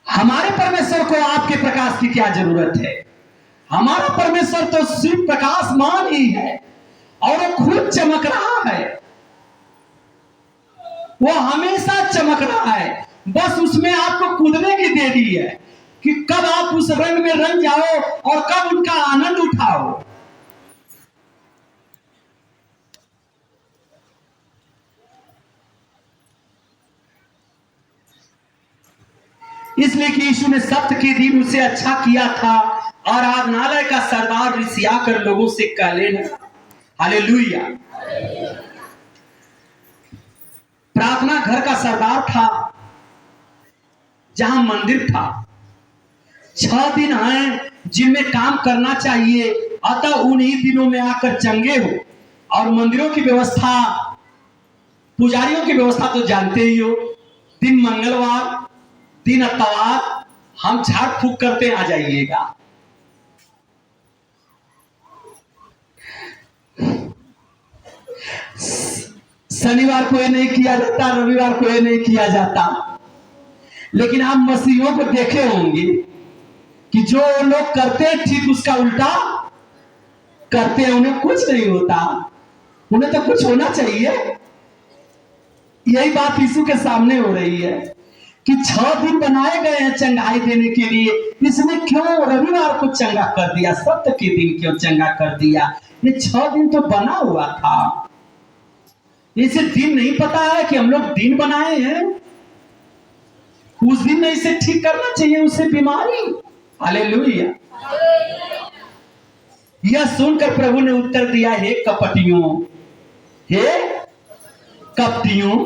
हमारे परमेश्वर को आपके प्रकाश की क्या जरूरत है? हमारा परमेश्वर तो सिर्फ प्रकाशमान ही है और वो खुद चमक रहा है। वो हमेशा चमक रहा है, बस उसमें आपको कूदने की देरी है कि कब आप उस रंग में रंग जाओ और कब उनका आनंद उठाओ। इसलिए कि यीशु ने सत्य के दिन उसे अच्छा किया था और आराधनालय का सरदार रिसिया कर लोगों से कह लेना हालेलुया। प्रार्थना घर का सरदार था जहां मंदिर था। 6 दिन हैं जिनमें काम करना चाहिए, अतः उन्हीं दिनों में आकर चंगे हो। और मंदिरों की व्यवस्था, पुजारियों की व्यवस्था तो जानते ही हो। दिन मंगलवार, दिन इतवार हम झाड़ फूक करते आ जाइएगा। शनिवार को ये नहीं किया जाता, रविवार को ये नहीं किया जाता। लेकिन आप मसीहों को देखे होंगे कि जो लोग करते हैं ठीक उसका उल्टा करते हैं, उन्हें कुछ नहीं होता। उन्हें तो कुछ होना चाहिए। यही बात यीशु के सामने हो रही है कि 6 दिन बनाए गए हैं चंगाई देने के लिए, इसमें क्यों रविवार को चंगा कर दिया, सप्त के दिन क्यों चंगा कर दिया? ये 6 दिन तो बना हुआ था। इसे दिन नहीं पता है कि हम लोग दिन बनाए हैं। उस दिन में इसे ठीक करना चाहिए, उससे बीमारी। हालेलुया। यह सुनकर प्रभु ने उत्तर दिया, हे कपटियों, हे कपटियों,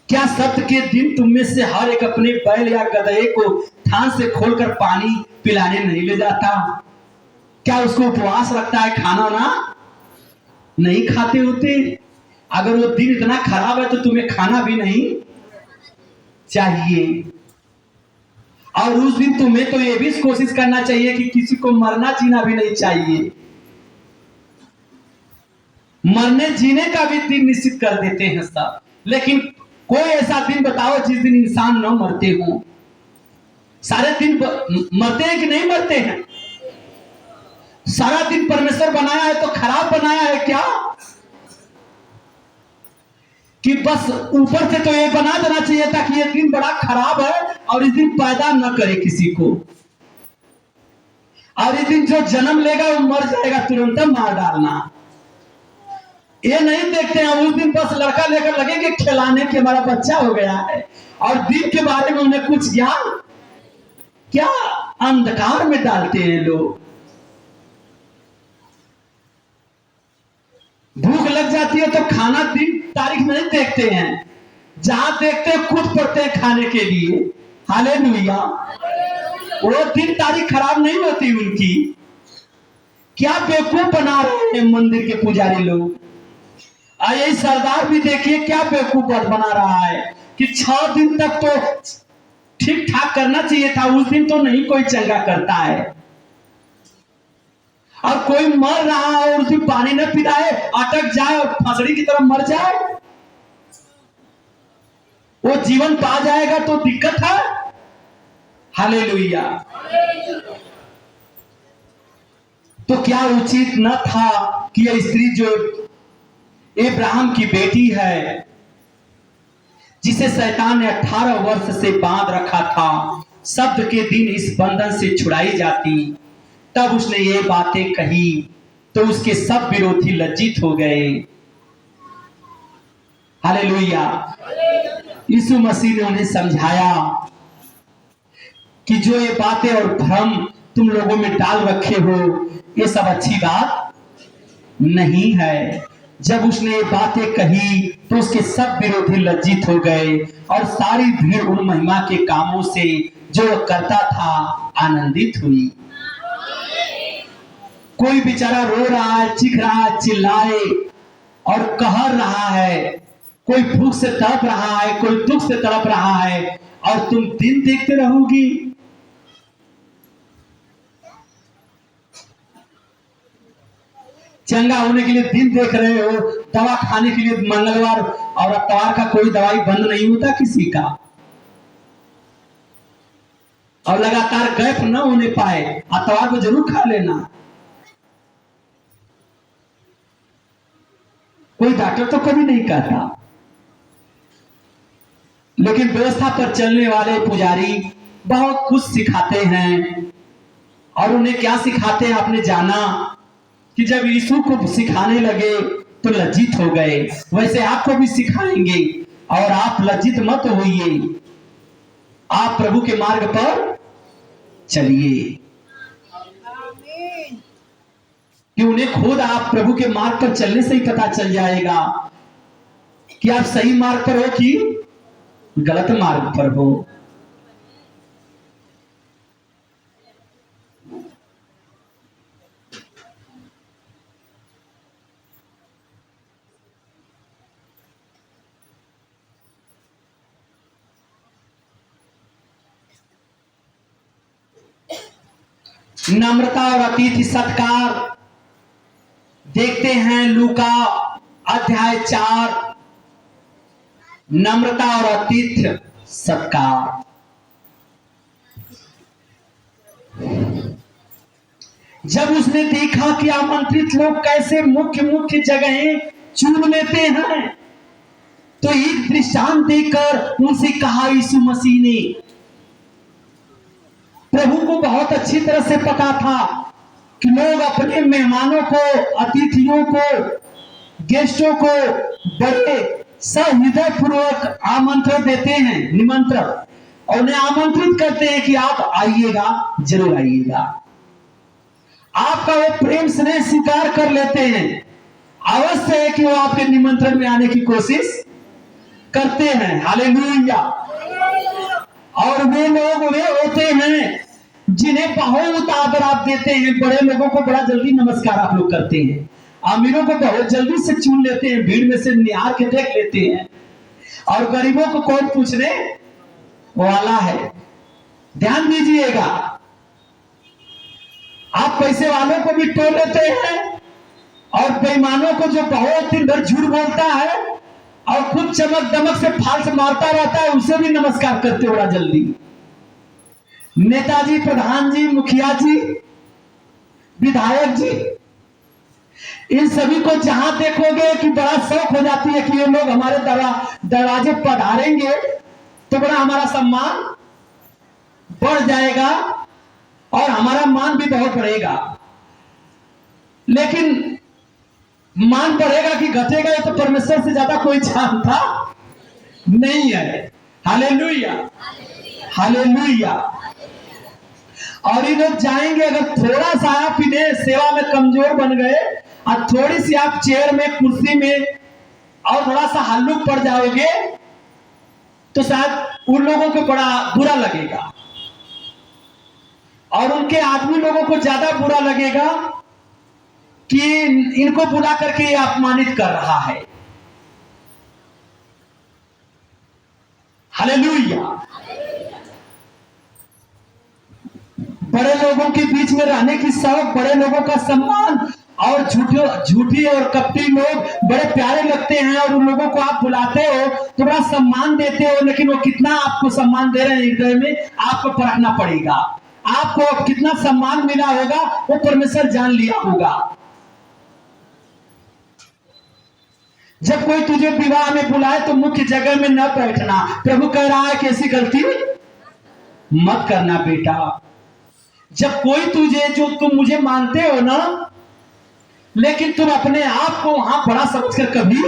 क्या सत्य के दिन तुम में से हर एक अपने बैल या गधे को थान से खोलकर पानी पिलाने नहीं ले जाता? क्या उसको उपवास रखता है, खाना ना नहीं खाते होते? अगर वो दिन इतना खराब है तो तुम्हें खाना भी नहीं चाहिए। और उस दिन तुम्हें तो ये भी कोशिश करना चाहिए कि किसी को मरना जीना भी नहीं चाहिए। मरने जीने का भी दिन निश्चित कर देते हैं सब, लेकिन कोई ऐसा दिन बताओ जिस दिन इंसान न मरते हो। सारे दिन मरते हैं कि नहीं मरते हैं? सारा दिन परमेश्वर बनाया है तो खराब बनाया है क्या कि बस ऊपर से तो ये बना देना चाहिए था कि ये दिन बड़ा खराब है और इस दिन पैदा न करे किसी को, और इस दिन जो जन्म लेगा वो मर जाएगा, तुरंत मार डालना। ये नहीं देखते हैं उस दिन बस लड़का लेकर लगेंगे खिलाने के, हमारा बच्चा हो गया है, और दिन के बारे में उन्हें कुछ ज्ञान, क्या अंधकार में डालते हैं लोग। भूख लग जाती है तो खाना दिन तारीख नहीं देखते हैं, जहां देखते हैं खुद पड़ते हैं खाने के लिए। हालेलुया। वो दिन तारीख खराब नहीं होती उनकी। क्या बेवकूफ बना रहे हैं मंदिर के पुजारी लोग। यही सरदार भी देखिए क्या बेवकूफ बना रहा है कि 6 दिन तक तो ठीक ठाक करना चाहिए था, उस दिन तो नहीं कोई चंगा करता है। और कोई मर रहा है और उस दिन पानी न पिलाए, अटक जाए और फसड़ी की तरह मर जाए, वो जीवन पा जाएगा तो दिक्कत है। हालेलुया। तो क्या उचित न था कि यह स्त्री जो इब्राहिम की बेटी है, जिसे शैतान ने 18 वर्ष से बांध रखा था, शब्द के दिन इस बंधन से छुड़ाई जाती, तब उसने ये बातें कही तो उसके सब विरोधी लज्जित हो गए। हालेलुया। यीशु मसीह ने उन्हें समझाया कि जो ये बातें और भ्रम तुम लोगों में डाल रखे हो, ये सब अच्छी बात नहीं है। जब उसने ये बातें कही तो उसके सब विरोधी लज्जित हो गए और सारी भीड़ उन महिमा के कामों से जो करता था आनंदित हुई। कोई बेचारा रो रहा है, चीख रहा है, चिल्लाए और कह रहा है, कोई भूख से तड़प रहा है, कोई दुख से तड़प रहा है, और तुम दिन देखते रहोगी। चंगा होने के लिए दिन देख रहे हो, दवा खाने के लिए मंगलवार और इतवार का कोई दवाई बंद नहीं होता किसी का। और लगातार गैप न होने पाए, अतवार को जरूर खा लेना। कोई डॉक्टर तो कभी नहीं कहता, लेकिन व्यवस्था पर चलने वाले पुजारी बहुत कुछ सिखाते हैं। और उन्हें क्या सिखाते हैं आपने जाना कि जब यीशु को सिखाने लगे तो लज्जित हो गए, वैसे आपको भी सिखाएंगे और आप लज्जित मत होइए, आप प्रभु के मार्ग पर चलिए। कि उन्हें खुद आप प्रभु के मार्ग पर चलने से ही पता चल जाएगा कि आप सही मार्ग पर हो कि गलत मार्ग पर हो। नम्रता और अतिथि सत्कार देखते हैं लूका अध्याय 4, नम्रता और अतिथि सत्कार। जब उसने देखा कि आमंत्रित लोग कैसे मुख्य मुख्य जगहें चुन लेते हैं, तो एक दृष्टांत देकर उनसे कहा, यीशु मसीह ने, प्रभु को बहुत अच्छी तरह से पता था कि लोग अपने मेहमानों को, अतिथियों को, गेस्टों को बड़े सहृदय पूर्वक आमंत्रण देते हैं, निमंत्रण, और उन्हें आमंत्रित करते हैं कि आप आइएगा, जरूर आइएगा। आपका वो प्रेम स्नेह स्वीकार कर लेते हैं। अवश्य है कि वो आपके निमंत्रण में आने की कोशिश करते हैं। हालेलुया। और वे लोग वे होते हैं जिन्हें बहुत आदर आप देते हैं। बड़े लोगों को बड़ा जल्दी नमस्कार आप लोग करते हैं, अमीरों को बहुत जल्दी से चुन लेते हैं, भीड़ में से निहार के देख लेते हैं, और गरीबों को कौन पूछने वाला है। ध्यान दीजिएगा, आप पैसे वालों को भी टोल लेते हैं, और बेईमानों को जो बहुत दिन भर झूठ बोलता है और खुद चमक दमक से फाल्स मारता रहता है, उसे भी नमस्कार करते बड़ा जल्दी। नेताजी, प्रधान जी, मुखिया जी, विधायक जी, इन सभी को जहां देखोगे कि बड़ा शौक हो जाती है कि ये लोग हमारे दरवाजे पधारेंगे तो बड़ा हमारा सम्मान बढ़ जाएगा और हमारा मान भी बहुत बढ़ेगा। लेकिन मान बढ़ेगा कि घटेगा, ये तो परमेश्वर से ज्यादा कोई जानता नहीं है। Hallelujah, hallelujah. और ये लोग जाएंगे, अगर थोड़ा सा आप इन्हें सेवा में कमजोर बन गए और थोड़ी सी आप चेयर में, कुर्सी में और थोड़ा सा हल्लुक पड़ जाओगे, तो शायद उन लोगों को बड़ा बुरा लगेगा, और उनके आदमी लोगों को ज्यादा बुरा लगेगा कि इनको बुला करके ये अपमानित कर रहा है। हालेलुया। बड़े लोगों के बीच में रहने की शौक, बड़े लोगों का सम्मान, और झूठी और कपटी लोग बड़े प्यारे लगते हैं, और उन लोगों को आप बुलाते हो तो बड़ा सम्मान देते हो, लेकिन वो कितना आपको सम्मान दे रहे हैं हृदय में आपको परखना पड़ेगा। आपको कितना सम्मान मिला होगा वो परमेश्वर जान लिया होगा। जब कोई तुझे विवाह में बुलाए तो मुख्य जगह में न बैठना। प्रभु कह रहा है कि ऐसी गलती मत करना बेटा। जब कोई तुझे, जो तुम मुझे मानते हो ना, लेकिन तुम अपने आप को वहां बड़ा समझकर कभी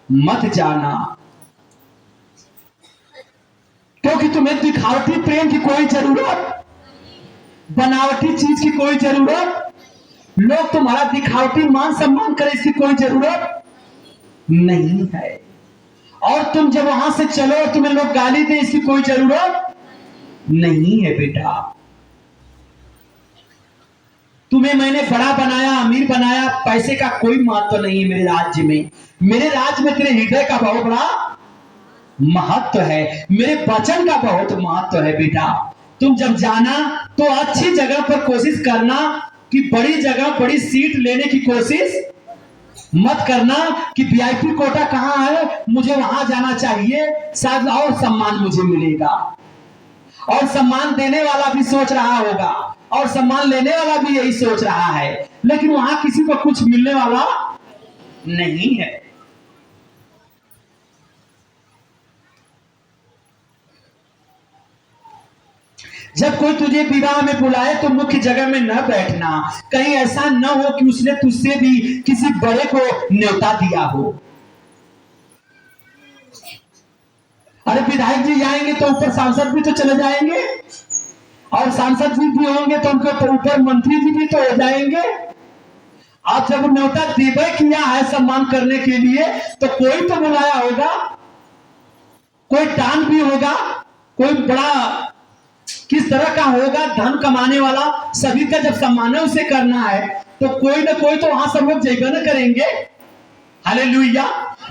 मत जाना, क्योंकि तुम्हें दिखावटी प्रेम की कोई जरूरत, बनावटी चीज की कोई जरूरत, लोग तुम्हारा दिखावटी मान सम्मान करें इसकी कोई जरूरत नहीं है। और तुम जब वहां से चलो और तुम्हें लोग गाली दे इसकी कोई जरूरत नहीं है बेटा। तुम्हें मैंने बड़ा बनाया, अमीर बनाया, पैसे का कोई महत्व नहीं है मेरे राज्य में। मेरे राज्य में तेरे हृदय का बहुत बड़ा महत्व है, मेरे वचन का बहुत महत्व है बेटा। तुम जब जाना तो अच्छी जगह पर कोशिश करना, कि बड़ी जगह, बड़ी सीट लेने की कोशिश मत करना कि वीआईपी कोटा कहां है, मुझे वहां जाना चाहिए, शायद और सम्मान मुझे मिलेगा। और सम्मान देने वाला भी सोच रहा होगा और सम्मान लेने वाला भी यही सोच रहा है, लेकिन वहां किसी को कुछ मिलने वाला नहीं है। जब कोई तुझे विवाह में बुलाए तो मुख्य जगह में न बैठना, कहीं ऐसा न हो कि उसने तुझसे भी किसी बड़े को न्योता दिया हो। अरे विधायक जी जाएंगे तो ऊपर सांसद भी तो चले जाएंगे, और सांसद जी भी होंगे तो उनके ऊपर मंत्री जी भी तो हो जाएंगे। आप जब न्योता देवे किया है सम्मान करने के लिए तो कोई तो बुलाया होगा, कोई टान भी होगा, कोई बड़ा किस तरह का होगा, धन कमाने वाला, सभी का जब सम्मान उसे करना है तो कोई ना कोई तो वहां सब लोग जयगा न करेंगे। हालेलुया।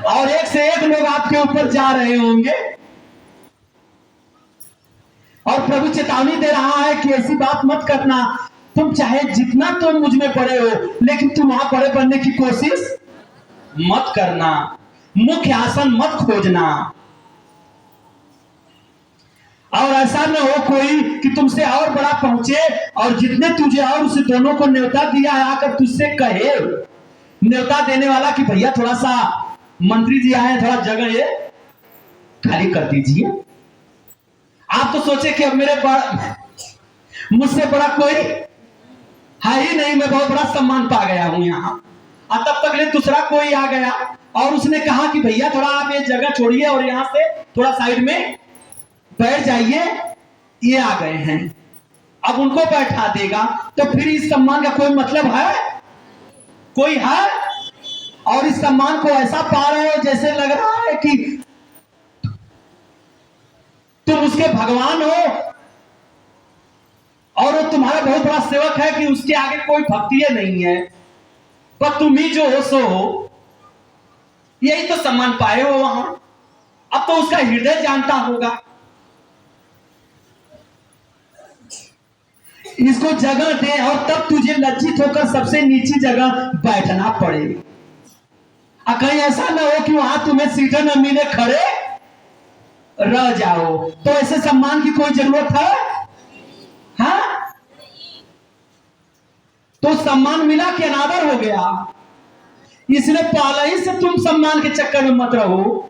और एक से एक लोग आपके ऊपर जा रहे होंगे, और प्रभु चेतावनी दे रहा है कि ऐसी बात मत करना। तुम चाहे जितना तुम मुझ में बड़े हो, लेकिन तुम वहां बड़े बनने की कोशिश मत करना, मुख्य आसन मत खोजना। और ऐसा न हो कोई कि तुमसे और बड़ा पहुंचे और जितने तुझे और उसे दोनों को न्योता दिया है आकर तुझसे कहे, न्योता देने वाला कि भैया थोड़ा सा मंत्री जी आए, थोड़ा जगह ये खाली कर दीजिए। आप तो सोचे कि अब मुझसे बड़ा कोई है ही नहीं, मैं बहुत बड़ा सम्मान पा गया हूं यहां। और तब तक ले दूसरा कोई आ गया और उसने कहा कि भैया थोड़ा आप ये जगह छोड़िए और यहां से थोड़ा साइड में बैठ जाइए, ये आ गए हैं, अब उनको बैठा देगा। तो फिर इस सम्मान का कोई मतलब है? कोई है? और इस सम्मान को ऐसा पा रहे हो जैसे लग रहा है कि तुम उसके भगवान हो और वो तुम्हारा बहुत बड़ा सेवक है कि उसके आगे कोई भक्ति नहीं है, पर तुम ही जो हो सो हो, यही तो सम्मान पाए हो वहां। अब तो उसका हृदय जानता होगा। इसको जगह दे और तब तुझे लज्जित होकर सबसे नीची जगह बैठना पड़ेगा। कहीं ऐसा ना हो कि वहां तुम्हें सीटें न मिले, खड़े रह जाओ। तो ऐसे सम्मान की कोई जरूरत है? हाँ? तो सम्मान मिला कि अनादर हो गया। इसलिए पहले ही से तुम सम्मान के चक्कर में मत रहो।